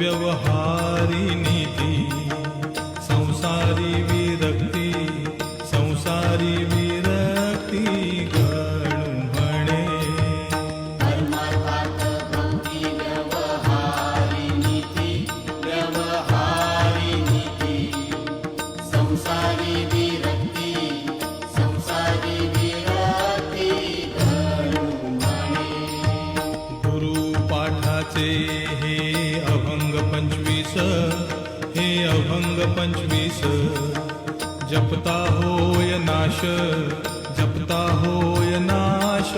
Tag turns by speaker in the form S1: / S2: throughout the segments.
S1: व्यवहारी नीती, संसारी विरक्ती, संसारी विरक्ती गणू म्हणे.
S2: परमार्थात भक्ती व्यवहारी नीती, व्यवहारी नीती, संसारी विरक्ती, संसारी विरक्ती गणू म्हणे.
S1: गुरुपाठाचे हे अभंग 25, हे अभंग 25, जपता होय नाश, जपता होय नाश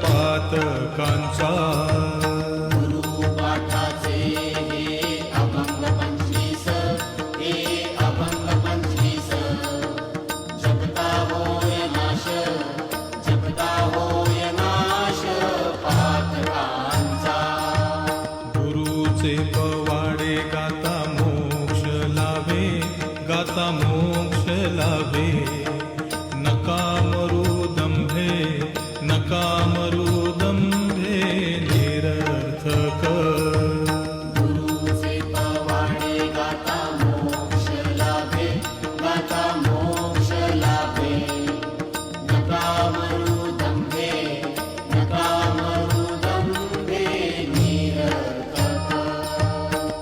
S1: पातकांचा.
S2: गुरुपाठाचे हे अभंग 25, हे अभंग 25, जपता होय नाश, जपता होय नाश पातकांचा.
S1: गुरुचे पवाडे गाता मोक्ष लाभे, गाता मोक्ष लाभे. नका मरू दंभे, नका मरू दंभे निरर्थक.
S2: गुरुचे पवाडे गाता मोक्ष लाभे, गाता मोक्ष लाभे. नका मरू दंभे, नका मरू दंभे निरर्थक.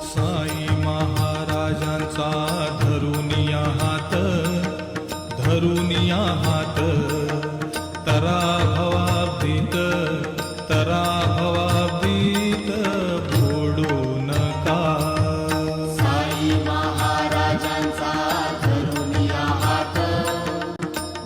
S1: साई महाराजांचा धरुनिया हात, धरुनिया हात,